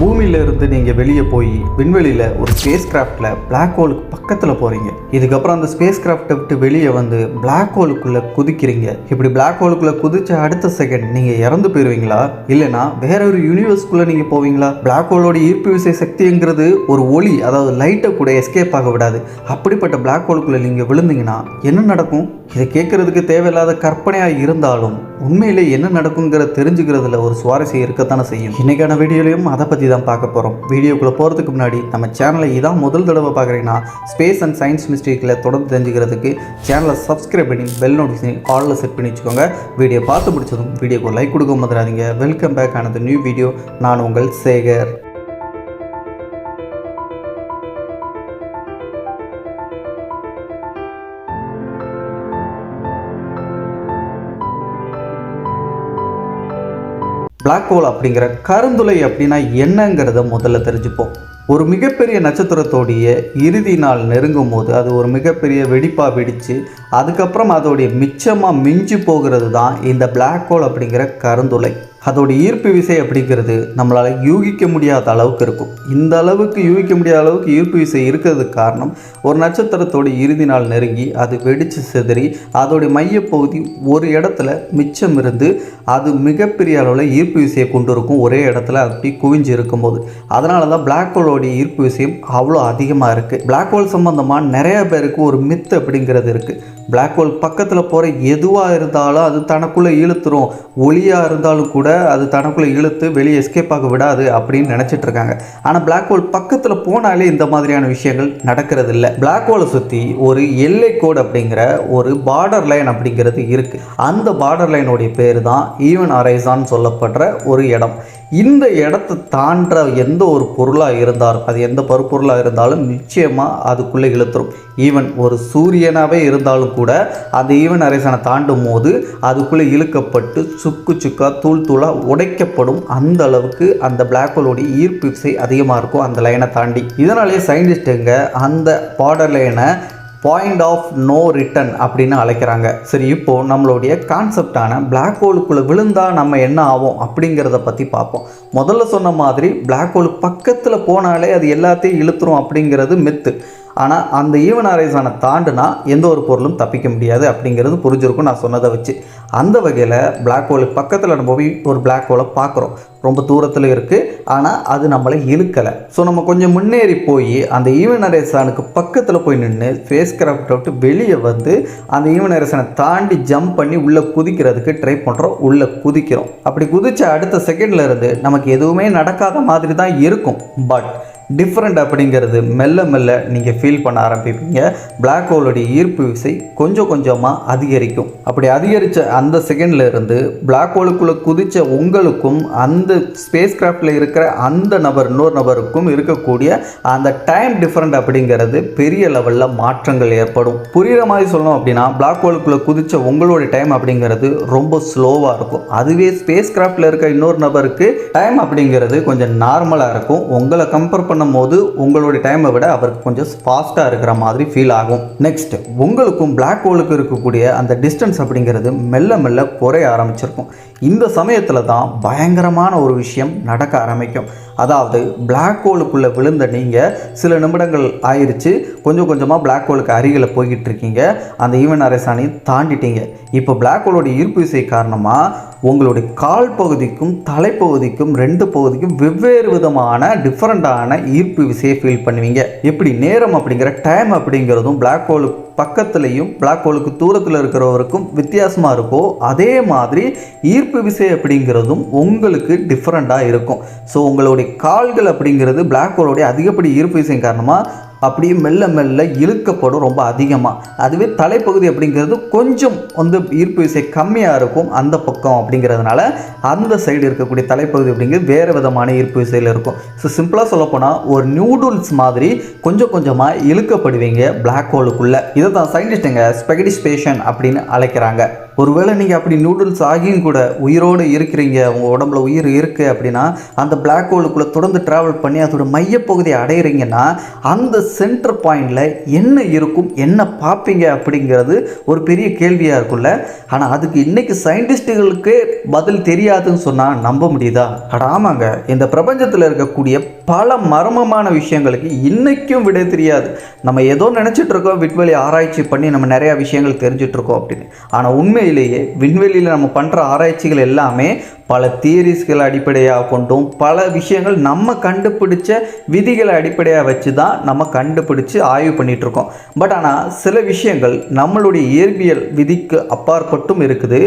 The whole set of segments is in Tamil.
பூமியிலிருந்து நீங்கள் வெளியே போய் விண்வெளியில் ஒரு ஸ்பேஸ் கிராஃப்டில் பிளாக் ஹோலுக்கு பக்கத்தில் போகிறீங்க. இதுக்கப்புறம் அந்த ஸ்பேஸ் கிராஃப்டை விட்டு வெளியே வந்து பிளாக் ஹோலுக்குள்ளே குதிக்கிறீங்க. இப்படி பிளாக் ஹோலுக்குள்ளே குதிச்ச அடுத்த செகண்ட் நீங்கள் இறந்து போயிடுவீங்களா, இல்லைனா வேற ஒரு யூனிவர்ஸ்குள்ளே நீங்கள் போவீங்களா? பிளாக் ஹோலோட ஈர்ப்பு விசை சக்திங்கிறது ஒரு ஒளி, அதாவது லைட்டை கூட எஸ்கேப் ஆக விடாது. அப்படிப்பட்ட பிளாக் ஹோலுக்குள்ளே நீங்கள் விழுந்தீங்கன்னா என்ன நடக்கும்? இதை கேட்கறதுக்கு தேவையில்லாத கற்பனையாக இருந்தாலும் உண்மையிலே என்ன நடக்குங்கிற தெரிஞ்சுக்கிறதுல ஒரு சுவாரஸ்யம் இருக்கத்தானே செய்யும். இன்னைக்கான வீடியோலையும் அதை பற்றி தான் பார்க்க போகிறோம். வீடியோக்குள்ளே போகிறதுக்கு முன்னாடி நம்ம சேனலை இதான் முதல் தடவை பார்க்குறீங்கன்னா ஸ்பேஸ் அண்ட் சயின்ஸ் மிஸ்டேக்கில் தொடர்ந்து தெரிஞ்சுக்கிறதுக்கு சேனலை சப்ஸ்கிரைப் பண்ணி பெல் நோட்டிஃபிகேஷன் ஆலில் செட் பண்ணி வச்சுக்கோங்க. வீடியோ பார்த்து முடிச்சதும் வீடியோக்கு லைக் கொடுக்க மறந்துடாதீங்க. வெல்கம் பேக் ஆனது நியூ வீடியோ. நான் உங்கள் சேகர். பிளாக் ஹோல் அப்படிங்கிற கருந்துளை அப்படின்னா என்னங்கிறத முதல்ல தெரிஞ்சுப்போம். ஒரு மிகப்பெரிய நட்சத்திரத்தோடைய இறுதி நாள் நெருங்கும் போது அது ஒரு மிகப்பெரிய வெடிப்பாக வெடித்து அதுக்கப்புறம் அதோடைய மிச்சமாக மிஞ்சி போகிறது தான் இந்த பிளாக் ஹோல் அப்படிங்கிற கருந்துளை. அதோடைய ஈர்ப்பு விசை அப்படிங்கிறது நம்மளால் யூகிக்க முடியாத அளவுக்கு இருக்கும். இந்த அளவுக்கு யூகிக்க முடியாத அளவுக்கு ஈர்ப்பு விசை இருக்கிறதுக்கு காரணம், ஒரு நட்சத்திரத்தோட இறுதி நாள் நெருங்கி அது வெடித்து சிதறி அதோடைய மையப்பகுதி ஒரு இடத்துல மிச்சம் இருந்து அது மிகப்பெரிய அளவில் ஈர்ப்பு விசையை கொண்டு இருக்கும். ஒரே இடத்துல அப்படி குவிஞ்சு இருக்கும்போது அதனால தான் பிளாக் ஹோலோடைய ஈர்ப்பு விசையும் அவ்வளோ அதிகமாக இருக்குது. பிளாக் ஹோல் சம்மந்தமாக நிறைய பேருக்கு ஒரு மித்து அப்படிங்கிறது இருக்குது. பிளாக் ஹோல் பக்கத்தில் போகிற எதுவாக இருந்தாலும் அது தனக்குள்ளே இழுத்துரும், ஒளியாக இருந்தாலும் கூட அது தனக்குள்ளே இழுத்து வெளியே எஸ்கேப் ஆக விடாது அப்படின்னு நினச்சிட்டு இருக்காங்க. ஆனால் பிளாக் ஹோல் பக்கத்தில் போனாலே இந்த மாதிரியான விஷயங்கள் நடக்கிறது இல்லை. பிளாக் ஹோலை சுற்றி ஒரு எல்லை கோடு அப்படிங்கிற ஒரு பார்டர் லைன் அப்படிங்கிறது இருக்குது. அந்த பார்டர் லைனுடைய பேர் தான் ஈவன் ஹரைசான் சொல்லப்படுற ஒரு இடம். இந்த இடத்தை தாண்ட எந்த ஒரு பொருளாக இருந்தாலும், அது எந்த பருப்பொருளாக இருந்தாலும் நிச்சயமாக அதுக்குள்ளே இழுத்துரும். ஈவன் ஒரு சூரியனாகவே இருந்தாலும் கூட அந்த ஈவன் ஹரைசானை தாண்டும் போது அதுக்குள்ளே இழுக்கப்பட்டு சுக்கு சுக்கா தூள் தூளாக உடைக்கப்படும். அந்த அளவுக்கு அந்த பிளாக் ஹோலோடைய ஈர்ப்பு விசை அதிகமாக இருக்கும் அந்த லைனை தாண்டி. இதனாலேயே சயின்டிஸ்ட்டுங்க அந்த பார்டர் லைனை பாயிண்ட் ஆஃப் நோ ரிட்டர்ன் அப்படின்னு அழைக்கிறாங்க. சரி, இப்போது நம்மளுடைய கான்செப்டான பிளாக் ஹோலுக்குள்ளே விழுந்தால் நம்ம என்ன ஆகும் அப்படிங்கிறத பற்றி பார்ப்போம். முதல்ல சொன்ன மாதிரி பிளாக் ஹோல் பக்கத்தில் போனாலே அது எல்லாத்தையும் இழுத்துரும் அப்படிங்கிறது மித்து. ஆனால் அந்த ஈவன் ஹரைசானை தாண்டுனா எந்த ஒரு பொருளும் தப்பிக்க முடியாது அப்படிங்கிறது புரிஞ்சிருக்கும் நான் சொன்னதை வச்சு. அந்த வகையில் பிளாக் ஹோலுக்கு பக்கத்தில் நம்ம போய் ஒரு பிளாக் ஹோலை பார்க்குறோம். ரொம்ப தூரத்தில் இருக்குது, ஆனால் அது நம்மளை இழுக்கலை. ஸோ நம்ம கொஞ்சம் முன்னேறி போய் அந்த ஈவன் ஹரைசானுக்கு பக்கத்தில் போய் நின்று ஸ்பேஸ் கிராஃப்டை விட்டு வெளியே வந்து அந்த ஈவன் ஹரைசானை தாண்டி ஜம்ப் பண்ணி உள்ளே குதிக்கிறதுக்கு ட்ரை பண்ணுறோம். உள்ளே குதிக்கிறோம். அப்படி குதிச்ச அடுத்த செகண்டில் இருந்து நமக்கு எதுவுமே நடக்காத மாதிரி தான் இருக்கும். பட் டிஃப்ரெண்ட் அப்படிங்கிறது மெல்ல மெல்ல நீங்கள் ஃபீல் பண்ண ஆரம்பிப்பீங்க. பிளாக் ஹோலோடைய ஈர்ப்பு விசை கொஞ்சம் கொஞ்சமாக அதிகரிக்கும். அப்படி அதிகரித்த அந்த செகண்டில் இருந்து பிளாக் ஹோலுக்குள்ளே குதித்த உங்களுக்கும் அந்த ஸ்பேஸ் கிராஃப்டில் இருக்கிற அந்த நபர் இன்னொரு நபருக்கும் இருக்கக்கூடிய அந்த டைம் டிஃப்ரெண்ட் அப்படிங்கிறது பெரிய லெவலில் மாற்றங்கள் ஏற்படும். புரிகிற மாதிரி சொல்லணும் அப்படின்னா, பிளாக் ஹோலுக்குள்ளே குதித்த உங்களுடைய டைம் அப்படிங்கிறது ரொம்ப ஸ்லோவாக இருக்கும். அதுவே ஸ்பேஸ் கிராஃப்டில் இருக்க இன்னொரு நபருக்கு டைம் அப்படிங்கிறது கொஞ்சம் நார்மலாக இருக்கும். உங்களை கம்பேர் பண்ணும்போது உங்களுடைய டைமை விட அவருக்கு கொஞ்சம் ஃபாஸ்ட்டாக இருக்கிற மாதிரி ஃபீல் ஆகும். நெக்ஸ்ட், உங்களுக்கும் பிளாக் ஹோலுக்கு இருக்கக்கூடிய அந்த டிஸ்டன்ஸ் அப்படிங்கிறது மெல்ல மெல்ல குறைய ஆரம்பிச்சிருக்கும். இந்த சமயத்தில் தான் பயங்கரமான ஒரு விஷயம் நடக்க ஆரம்பிக்கும். அதாவது பிளாக் ஹோலுக்குள்ளே விழுந்த நீங்கள் சில நிமிடங்கள் ஆயிடுச்சு, கொஞ்சம் கொஞ்சமாக பிளாக் ஹோலுக்கு அருகில் போய்கிட்டு இருக்கீங்க. அந்த ஈவன் ஹரைசானை தாண்டிட்டீங்க. இப்போ பிளாக் ஹோலோட ஈர்ப்பு விசை காரணமாக உங்களுடைய கால் பகுதிக்கும் தலைப்பகுதிக்கும் ரெண்டு பகுதிக்கும் வெவ்வேறு விதமான டிஃப்ரெண்ட்டான ஈர்ப்பு விசையை ஃபீல் பண்ணுவீங்க. எப்படி நேரம் அப்படிங்கிற டைம் அப்படிங்கிறதும் பிளாக் ஹோலுக்கு பக்கத்துலேயும் பிளாக் ஹோலுக்கு தூரத்தில் இருக்கிறவருக்கும் வித்தியாசமாக இருக்கும். அதே மாதிரி ஈர்ப்பு விசை அப்படிங்கிறதும் உங்களுக்கு டிஃப்ரெண்ட்டாக இருக்கும். ஸோ உங்களுடைய கால்கள் அப்படிங்கிறது பிளாக் ஹோலோடைய அதிகப்படி ஈர்ப்பு விசை காரணமாக அப்படியே மெல்ல மெல்ல இழுக்கப்படும் ரொம்ப அதிகமாக. அதுவே தலைப்பகுதி அப்படிங்கிறது கொஞ்சம் வந்து ஈர்ப்பு விசை கம்மியாக இருக்கும் அந்த பக்கம் அப்படிங்கிறதுனால அந்த சைடு இருக்கக்கூடிய தலைப்பகுதி அப்படிங்கிறது வேறு விதமான ஈர்ப்பு விசையில் இருக்கும். ஸோ சிம்பிளாக சொல்லப்போனால் ஒரு நியூடுல்ஸ் மாதிரி கொஞ்சம் கொஞ்சமாக இழுக்கப்படுவீங்க பிளாக் ஹோலுக்குள்ளே. இதை தான் சயின்டிஸ்ட்டுங்க ஸ்பெகடி ஸ்பேஷன் அப்படின்னு அழைக்கிறாங்க. ஒருவேளை நீங்கள் அப்படி நூடுல்ஸ் ஆகியும் கூட உயிரோடு இருக்கிறீங்க, உங்கள் உடம்புல உயிர் இருக்குது அப்படின்னா அந்த பிளாக் ஹோலுக்குள்ளே தொடர்ந்து ட்ராவல் பண்ணி அதோட மையப்பகுதியை அடையிறீங்கன்னா அந்த சென்டர் பாயிண்டில் என்ன இருக்கும், என்ன பார்ப்பீங்க அப்படிங்கிறது ஒரு பெரிய கேள்வியாக இருக்கும்ல. ஆனால் அதுக்கு இன்றைக்கி சயின்டிஸ்ட்டுகளுக்கு பதில் தெரியாதுன்னு சொன்னால் நம்ப முடியுதா? ஆமாங்க, இந்த பிரபஞ்சத்தில் இருக்கக்கூடிய பல மர்மமான விஷயங்களுக்கு இன்றைக்கும் விடை தெரியாது. நம்ம ஏதோ நினச்சிட்டு இருக்கோம், விண்வெளி ஆராய்ச்சி பண்ணி நம்ம நிறையா விஷயங்கள் தெரிஞ்சிட்டு இருக்கோம் அப்படின்னு. ஆனால் உண்மையிலேயே விண்வெளியில் நம்ம பண்ணுற ஆராய்ச்சிகள் எல்லாமே பல தியரிஸ்களை அடிப்படையாக கொண்டும் பல விஷயங்கள் நம்ம கண்டுபிடிச்ச விதிகளை அடிப்படையாக வச்சு தான் நம்ம கண்டுபிடிச்சு ஆய்வு பண்ணிகிட்ருக்கோம். பட் ஆனால் சில விஷயங்கள் நம்மளுடைய இயற்பியல் விதிக்கு அப்பாற்பட்டும் இருக்குது,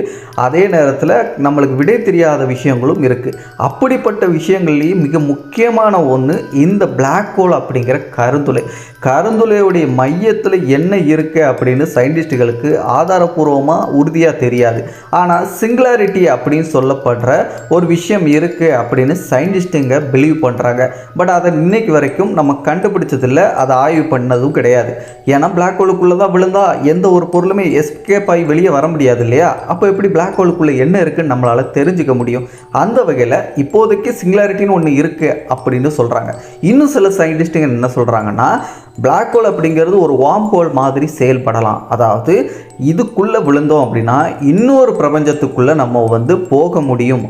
அதே நேரத்தில் நம்மளுக்கு விடை தெரியாத விஷயங்களும் இருக்குது. அப்படிப்பட்ட விஷயங்கள்லேயும் மிக முக்கியமான ஒன்று இந்த பிளாக் ஹோல் அப்படிங்கிற கருந்துளை. கருந்துளையுடைய மையத்தில் என்ன இருக்குது அப்படின்னு சயின்டிஸ்டுகளுக்கு ஆதாரபூர்வமாக உறுதியாக தெரியாது. ஆனால் சிங்குலாரிட்டி அப்படின்னு சொல்லப்படுற ஒரு விஷயம் இருக்குது அப்படின்னு சயின்டிஸ்ட்டுங்க பிலீவ் பண்ணுறாங்க. பட் அதை இன்னைக்கு வரைக்கும் நம்ம கண்டுபிடிச்சதில்லை, அதை ஆய்வு பண்ணதும் கிடையாது. ஏன்னா பிளாக் ஹோலுக்குள்ளே தான் விழுந்தா எந்த ஒரு பொருளுமே எஸ்கேப் ஆகி வெளியே வர முடியாது இல்லையா? அப்போ எப்படி பிளாக் ஹோலுக்குள்ளே என்ன இருக்குன்னு நம்மளால் தெரிஞ்சுக்க முடியும்? அந்த வகையில் இப்போதைக்கு சிங்குலாரிட்டின்னு ஒன்று இருக்குது அப்படின்னு சொல்கிறாங்க. இன்னும் சில சயின்டிஸ்ட்டுங்க என்ன சொல்கிறாங்கன்னா, பிளாக் ஹோல் அப்படிங்கிறது ஒரு வார்ம் ஹோல் மாதிரி செயல்படலாம். அதாவது இதுக்குள்ளே விழுந்தோம் அப்படின்னா இன்னொரு பிரபஞ்சத்துக்குள்ளே நம்ம போக முடியும்,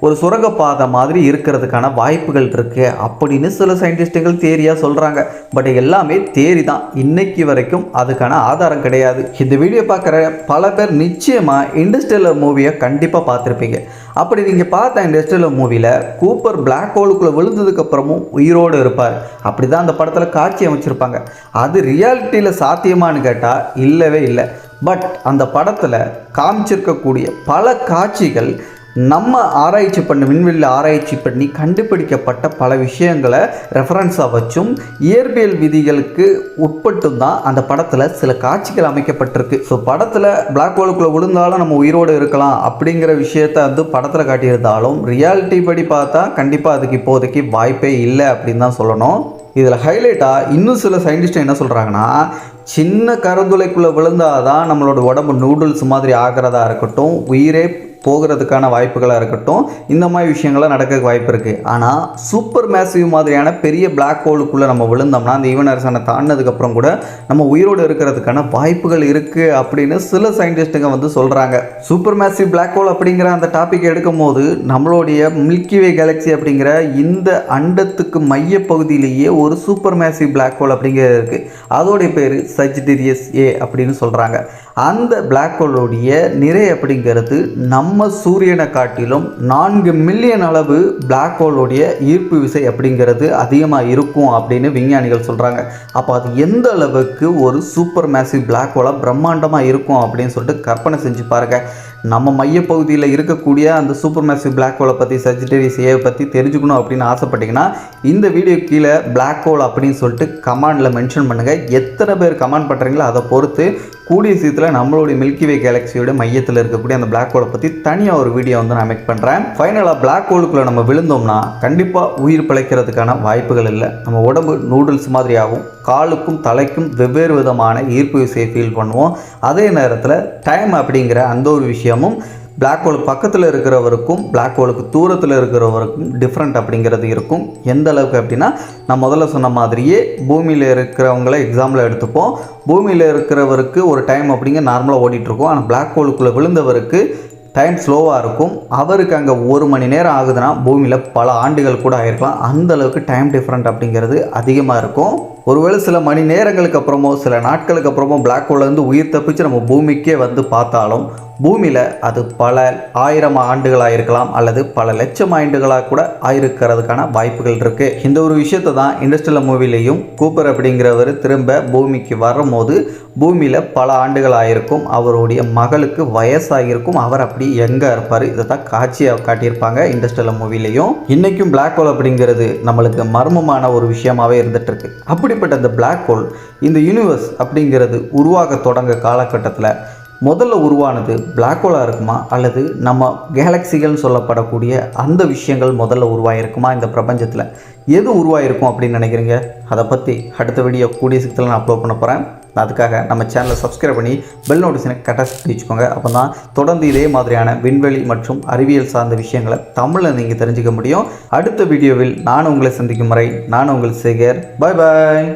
ஒரு சுரங்கப்பாதை மாதிரி இருக்கிறதுக்கான வாய்ப்புகள் இருக்குது அப்படின்னு சில சயின்டிஸ்ட்டுகள் தேரியாக சொல்கிறாங்க. பட் எல்லாமே தேரி தான், இன்னைக்கு வரைக்கும் அதுக்கான ஆதாரம் கிடையாது. இந்த வீடியோ பார்க்குற பல பேர் நிச்சயமாக இன்டர்ஸ்டெல்லர் மூவியை கண்டிப்பாக பார்த்துருப்பீங்க. அப்படி நீங்கள் பார்த்த இன்டர்ஸ்டெல்லர் மூவியில் கூப்பர் பிளாக் ஹோலுக்குள்ளே விழுந்ததுக்கப்புறமும் உயிரோடு இருப்பார். அப்படி தான் அந்த படத்தில் காட்சி அமைச்சிருப்பாங்க. அது ரியாலிட்டியில் சாத்தியமானு கேட்டால் இல்லவே இல்லை. பட் அந்த படத்தில் காமிச்சிருக்கக்கூடிய பல காட்சிகள் நம்ம விண்வெளியில் ஆராய்ச்சி பண்ணி கண்டுபிடிக்கப்பட்ட பல விஷயங்களை ரெஃபரன்ஸாக வச்சும் இயற்பியல் விதிகளுக்கு உட்பட்டும் தான் அந்த படத்தில் சில காட்சிகள் அமைக்கப்பட்டிருக்கு. ஸோ படத்தில் பிளாக் ஹோலுக்குள்ளே விழுந்தாலும் நம்ம உயிரோடு இருக்கலாம் அப்படிங்கிற விஷயத்தை படத்தில் காட்டியிருந்தாலும் ரியாலிட்டி படி பார்த்தா கண்டிப்பாக அதுக்கு இப்போதைக்கு வாய்ப்பே இல்லை அப்படின்னு தான் சொல்லணும். இதில் ஹைலைட்டாக இன்னும் சில சயின்டிஸ்ட் என்ன சொல்கிறாங்கன்னா, சின்ன கருந்துளைக்குள்ளே விழுந்தாதான் நம்மளோட உடம்பு நூடுல்ஸ் மாதிரி ஆகிறதா இருக்கட்டும், உயிரே போகிறதுக்கான வாய்ப்புகளாக இருக்கட்டும், இந்த மாதிரி விஷயங்கள்லாம் நடக்க வாய்ப்பு இருக்குது. ஆனால் சூப்பர் மேசிவ் மாதிரியான பெரிய பிளாக் ஹோலுக்குள்ளே நம்ம விழுந்தோம்னா அந்த ஈவன் ஹாரிசனை தாண்டினதுக்கப்புறம் கூட நம்ம உயிரோடு இருக்கிறதுக்கான வாய்ப்புகள் இருக்குது அப்படின்னு சில சயின்டிஸ்ட்டுங்க சொல்கிறாங்க. சூப்பர் மேசிவ் பிளாக் ஹோல் அப்படிங்கிற அந்த டாபிக் எடுக்கும் போது நம்மளுடைய மில்கிவே கேலக்ஸி அப்படிங்கிற இந்த அண்டத்துக்கு மையப்பகுதியிலேயே ஒரு சூப்பர் மேசிவ் பிளாக் ஹோல் அப்படிங்கிறது இருக்குது. அதோடைய பேர் சஜிட்டேரியஸ் ஏ அப்படின்னு சொல்கிறாங்க. அந்த பிளாக் ஹோலுடைய நிறை அப்படிங்கிறது நம்ம சூரியனை காட்டிலும் 4 மில்லியன் அளவு பிளாக் ஹோலுடைய ஈர்ப்பு விசை அப்படிங்கிறது அதிகமாக இருக்கும் அப்படின்னு விஞ்ஞானிகள் சொல்கிறாங்க. அப்போ அது எந்த அளவுக்கு ஒரு சூப்பர் மேசிவ் பிளாக் ஹோலாக பிரம்மாண்டமாக இருக்கும் அப்படின்னு சொல்லிட்டு கற்பனை செஞ்சு பாருங்கள். நம்ம மையப்பகுதியில் இருக்கக்கூடிய அந்த சூப்பர் மேசிவ் பிளாக் ஹோலை பற்றி சஜிட்டேரியஸ் ஏவை பற்றி தெரிஞ்சுக்கணும் அப்படின்னு ஆசைப்பட்டீங்கன்னா இந்த வீடியோ கீழே பிளாக் ஹோல் அப்படின்னு சொல்லிட்டு கமெண்டில் மென்ஷன் பண்ணுங்கள். எத்தனை பேர் கமெண்ட் பண்ணுறீங்களோ அதை பொறுத்து கூடிய சீக்கிரத்தில் நம்மளுடைய மில்கிவே கேலக்சியோட மையத்தில் இருக்கக்கூடிய அந்த பிளாக் ஹோலை பற்றி தனியாக ஒரு வீடியோ நான் மேக் பண்ணுறேன். ஃபைனலாக பிளாக் ஹோலுக்குள்ளே நம்ம விழுந்தோம்னா கண்டிப்பாக உயிர் பிழைக்கிறதுக்கான வாய்ப்புகள் இல்லை. நம்ம உடம்பு நூடுல்ஸ் மாதிரி ஆகும், காலுக்கும் தலைக்கும் வெவ்வேறு விதமான ஈர்ப்பு விசையை ஃபீல் பண்ணுவோம். அதே நேரத்தில் டைம் அப்படிங்கிற அந்த ஒரு விஷயமும் பிளாக் ஹோல் பக்கத்தில் இருக்கிறவருக்கும் பிளாக் ஹோலுக்கு தூரத்தில் இருக்கிறவருக்கும் டிஃப்ரெண்ட் அப்படிங்கிறது இருக்கும். எந்த அளவுக்கு அப்படின்னா, நான் முதல்ல சொன்ன மாதிரியே பூமியில் இருக்கிறவங்கள எக்ஸாம்பிள் எடுத்துப்போம். பூமியில் இருக்கிறவருக்கு ஒரு டைம் அப்படிங்கிற நார்மலாக ஓடிட்டுருக்கோம். ஆனால் பிளாக் ஹோலுக்குள்ளே விழுந்தவருக்கு டைம் ஸ்லோவாக இருக்கும். அவருக்கு அங்கே 1 மணி நேரம் ஆகுதுன்னா பூமியில் பல ஆண்டுகள் கூட ஆகிருக்கலாம். அந்தளவுக்கு டைம் டிஃப்ரெண்ட் அப்படிங்கிறது அதிகமாக இருக்கும். ஒருவேளை சில மணி நேரங்களுக்கு அப்புறமோ சில நாட்களுக்கு அப்புறமோ பிளாக் ஹோல்லேருந்து உயிர் தப்பிச்சு நம்ம பூமிக்கே பார்த்தாலும் பூமியில் அது பல 1000 ஆண்டுகளாக இருக்கலாம் அல்லது பல லட்சம் ஆண்டுகளாக கூட ஆயிருக்கிறதுக்கான வாய்ப்புகள் இருக்குது. இந்த ஒரு விஷயத்தை தான் இன்டர்ஸ்டெல்லர் மூவிலையும் கூப்பர் அப்படிங்கிறவர் திரும்ப பூமிக்கு வரும்போது பூமியில் பல ஆண்டுகள் ஆகிருக்கும், அவருடைய மகளுக்கு வயசாகிருக்கும், அவர் அப்படி எங்கே இருப்பார், இதை தான் காட்சியாக காட்டியிருப்பாங்க இன்டர்ஸ்டெல்லர் மூவிலையும். இன்றைக்கும் பிளாக் ஹோல் அப்படிங்கிறது நம்மளுக்கு மர்மமான ஒரு விஷயமாகவே இருந்துகிட்ருக்கு. அப்படிப்பட்ட அந்த பிளாக் ஹோல் இந்த யூனிவர்ஸ் அப்படிங்கிறது உருவாக தொடங்க காலகட்டத்தில் முதல்ல உருவானது பிளாக் ஹோலாக இருக்குமா அல்லது நம்ம கேலக்சிகள்னு சொல்லப்படக்கூடிய அந்த விஷயங்கள் முதல்ல உருவாகிருக்குமா? இந்த பிரபஞ்சத்தில் எது உருவாகிருக்கும் அப்படின்னு நினைக்கிறீங்க? அதை பற்றி அடுத்த வீடியோ கூடிய சீக்கிரத்தில் நான் அப்லோட் பண்ண போகிறேன். அதுக்காக நம்ம சேனலை சப்ஸ்கிரைப் பண்ணி பெல் நோட்டிஃபிகேஷனை கரெக்டாக செட் வச்சுக்கோங்க. அப்போ தான் தொடர்ந்து இதே மாதிரியான விண்வெளி மற்றும் அறிவியல் சார்ந்த விஷயங்களை தமிழில் நீங்கள் தெரிஞ்சுக்க முடியும். அடுத்த வீடியோவில் நான் உங்களை சந்திக்கும் வரை நான் உங்கள் சேகர். பாய் பாய்.